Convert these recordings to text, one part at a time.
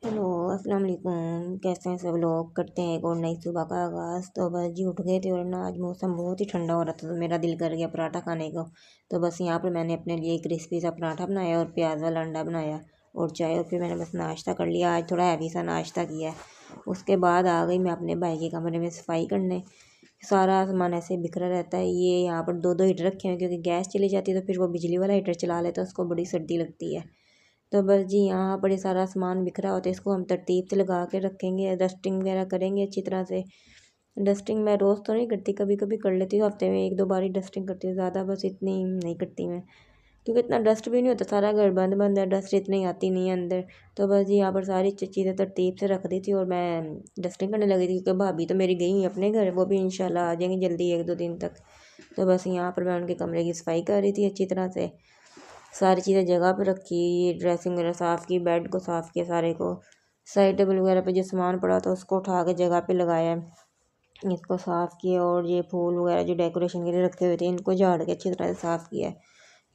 Hello, अस्सलाम वालेकुम। कैसे हैं सब लोग। करते हैं एक और नई सुबह का आगाज़। तो बस जी उठ गए थे और ना आज मौसम बहुत ही ठंडा हो रहा था, तो मेरा दिल कर गया पराठा खाने को। तो बस यहाँ पर मैंने अपने लिए क्रिस्पी सा पराठा बनाया और प्याज वाला अंडा बनाया और चाय, और फिर मैंने बस नाश्ता कर लिया। आज थोड़ा हैवी सा नाश्ता किया है। उसके बाद आ गई मैं अपने भाई के कमरे में सफाई करने। सारा सामान ऐसे बिखरा रहता है। ये यहाँ पर दो दो हीटर रखे हैं, क्योंकि गैस चली जाती है तो फिर वो बिजली वाला हीटर चला लेता है, उसको बड़ी सर्दी लगती है। तो बस जी यहाँ पर ये सारा सामान बिखरा होता है, इसको हम तरतीब से लगा के रखेंगे, डस्टिंग वगैरह करेंगे अच्छी तरह से। डस्टिंग मैं रोज़ तो नहीं करती, कभी कभी कर लेती हूँ, हफ्ते में एक दो बार ही डस्टिंग करती हूँ, ज़्यादा बस इतनी नहीं करती मैं, क्योंकि इतना डस्ट भी नहीं होता, सारा घर बंद बंद है, डस्ट इतनी आती नहीं है अंदर। तो बस जी यहाँ पर सारी चीज़ें तरतीब से रख दी थी और मैं डस्टिंग करने लगी थी, क्योंकि भाभी तो मेरी गई हुई अपने घर, वो भी इंशाल्लाह आ जाएंगी जल्दी एक दो दिन तक। तो बस यहाँ पर मैं उनके कमरे की सफाई कर रही थी अच्छी तरह से। सारी चीज़ें जगह पे रखी, ये ड्रेसिंग वगैरह साफ़ की, बेड को साफ़ किया सारे को, साइड टेबल वगैरह पे जो सामान पड़ा था उसको उठा के जगह पे लगाया, इसको साफ़ किया, और ये फूल वगैरह जो डेकोरेशन के लिए रखे हुए थे इनको झाड़ के अच्छी तरह से साफ़ किया।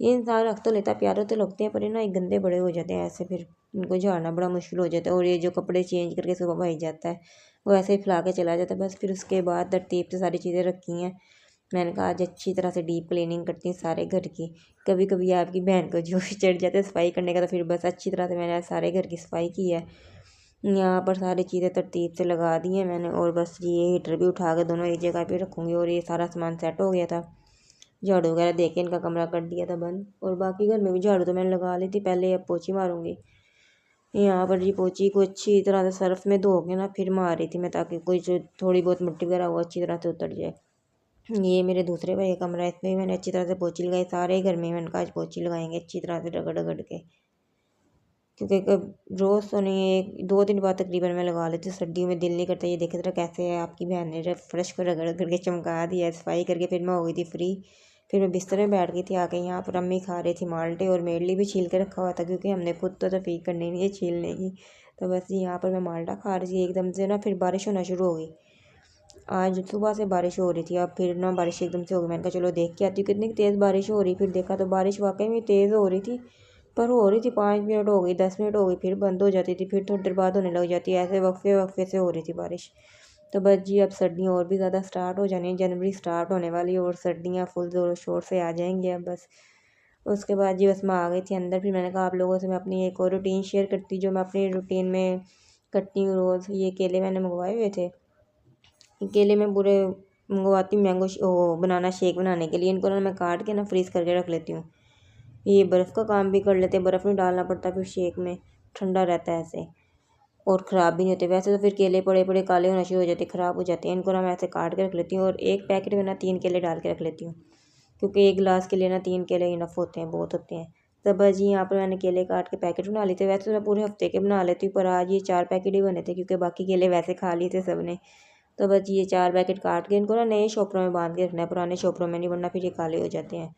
ये इंसान रख तो लेता है, प्यारे तो लगते हैं, पर ये ना एक गंदे बड़े हो जाते हैं ऐसे, फिर इनको झाड़ना बड़ा मुश्किल हो जाता है। और ये जो कपड़े चेंज करके सुबह भाई जाता है वो ऐसे ही फैला के चला जाता है। बस फिर उसके बाद तरतीब से सारी चीज़ें रखी हैं। मैंने कहा आज अच्छी तरह से डीप क्लीनिंग करती हूँ सारे घर की। कभी कभी आपकी बहन को जो चढ़ जाता है सफाई करने का, तो फिर बस अच्छी तरह से मैंने आज सारे घर की सफाई की है। यहाँ पर सारी चीज़ें तरतीब से लगा दी हैं मैंने, और बस ये हीटर भी उठा के दोनों एक जगह पे रखूँगी। और ये सारा सामान सेट हो गया था, झाड़ू वगैरह दे के इनका कमरा कर दिया था बंद, और बाकी घर में भी झाड़ू तो मैंने लगा ली थी पहले, अब पोछी मारूंगी। यहाँ पर जी पोछी को अच्छी तरह से सर्फ में धो के ना फिर मार रही थी मैं, ताकि कोई जो थोड़ी बहुत मिट्टी वगैरह वो अच्छी तरह से उतर जाए। ये मेरे दूसरे भाई का कमरा है, इसमें भी मैंने अच्छी तरह से पोछी लगाई। सारे घर में मैंने कहा आज पोछी लगाएंगे अच्छी तरह से रगड़ रगड़ के, क्योंकि रोज़ तो नहीं, एक दो दिन बाद तकरीबन मैं लगा लेती हूँ। सर्दियों में दिल नहीं करता। ये देखे तरह कैसे है आपकी बहन ने फ्रेश को रगड़ करके चमका दिया, सफाई करके फिर मैं हो गई थी फ्री। फिर मैं बिस्तर में बैठ गई थी आके। यहाँ पर अम्मी खा रही थी माल्टे, और मेरे लिए भी छील के रखा हुआ था, क्योंकि हमने खुद तो तफीक करनी नहीं है छीलने की। तो बस यहाँ पर मैं माल्टा खा रही थी, एकदम से ना फिर बारिश होना शुरू हो गई। आज सुबह से बारिश हो रही थी, अब फिर ना बारिश एकदम से हो गई। मैंने कहा चलो देख के आती हूँ कितनी तेज़ बारिश हो रही। फिर देखा तो बारिश वाकई में तेज़ हो रही थी, पर हो रही थी 5 मिनट हो गई, 10 मिनट हो गई, फिर बंद हो जाती थी, फिर थोड़ी देर बाद होने लग जाती है, ऐसे वक्फे वक्फे से हो रही थी बारिश। तो बस जी अब सर्दियाँ और भी ज़्यादा स्टार्ट हो जानी है, जनवरी स्टार्ट होने वाली है और सर्दियाँ फुल ज़ोर शोर से आ जाएंगी अब बस। उसके बाद जी बस मैं आ गई थी अंदर। फिर मैंने कहा आप लोगों से मैं अपनी एक और रूटीन शेयर करती, जो मैं अपनी रूटीन में करती हूँ रोज़। ये केले मैंने मंगवाए हुए थे, केले में पूरे मंगवाती हूँ मैंगो वो बनाना शेक बनाने के लिए। इनको ना मैं काट के ना फ्रीज़ करके रख लेती हूँ। ये बर्फ़ का काम भी कर लेते हैं, बर्फ़ नहीं डालना पड़ता फिर शेक में, ठंडा रहता है ऐसे, और ख़राब भी नहीं होते। वैसे तो फिर केले पड़े पड़े काले होना शुरू हो जाते, ख़राब हो जाते हैं। इनको ना मैं ऐसे काट के रख लेती हूँ, और एक पैकेट में ना 3 केले डाल के रख लेती हूँ, क्योंकि एक गिलास के लिए ना 3 केले इनफ होते हैं, बहुत होते हैं। तो बस जी यहाँ पर मैंने केले काट के पैकेट बना लिए थे। वैसे तो मैं पूरे हफ्ते के बना लेती हूँ, पर आज ये 4 पैकेट ही बने थे, क्योंकि बाकी केले वैसे खा लिए थे सब ने। तो बस ये 4 पैकेट काट के इनको ना नए शॉपरों में बांध के रखना है, पुराने शॉपरों में नहीं, वरना फिर ये काले हो जाते हैं।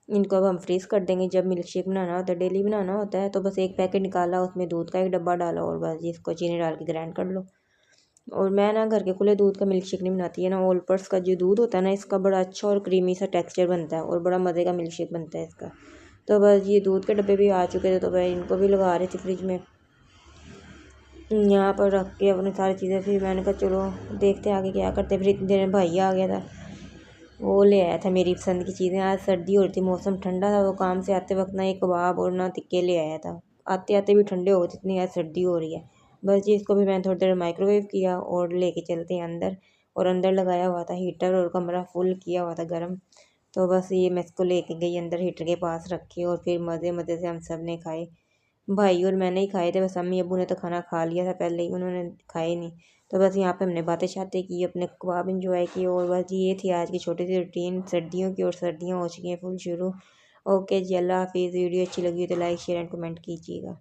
इनको अब हम फ्रीज़ कर देंगे। जब मिल्क शेक बनाना होता है, डेली बनाना होता है, तो बस एक पैकेट निकाला, उसमें दूध का एक डब्बा डाला, और बस इसको चीनी डाल के ग्राइंड कर लो। और मैं ना घर के खुले दूध का मिल्क शेक नहीं बनाती है ना, ओलपर्स का जो दूध होता है ना, इसका बड़ा अच्छा और क्रीमी सा टेक्सचर बनता है, और बड़ा मज़े का मिल्क शेक बनता है इसका। तो बस ये दूध के डब्बे भी आ चुके थे, तो मैं इनको भी लगा रही थी फ्रिज में, यहाँ पर रख के अपनी सारी चीज़ें। फिर मैंने कहा चलो देखते आगे क्या करते। फिर इतनी देर में भाई आ गया था, वो ले आया था मेरी पसंद की चीज़ें। आज सर्दी हो रही थी, मौसम ठंडा था, वो काम से आते वक्त ना एक कबाब और ना टिक्के ले आया था। आते आते भी ठंडे हो गए थे, इतनी आज सर्दी हो रही है। बस जी इसको भी मैंने थोड़ी देर माइक्रोवेव किया, और लेके चलते हैं अंदर। और अंदर लगाया हुआ था हीटर, और कमरा फुल किया हुआ था गर्म। तो बस ये मैं इसको लेके गई अंदर, हीटर के पास रखी, और फिर मज़े मज़े से हम सब ने खाए। भाई और मैंने ही खाए थे, बस अम्मी अब्बू ने तो खाना खा लिया था पहले ही, उन्होंने खाए नहीं। तो बस यहाँ पे हमने बातें शातें की, अपने कबाब इंजॉय किए, और बस ये थी आज की छोटी सी रूटीन सर्दियों की। और सर्दियाँ हो चुकी हैं फुल शुरू। ओके जी, अल्लाह हाफिज़। वीडियो अच्छी लगी हो तो लाइक शेयर एंड कमेंट कीजिएगा।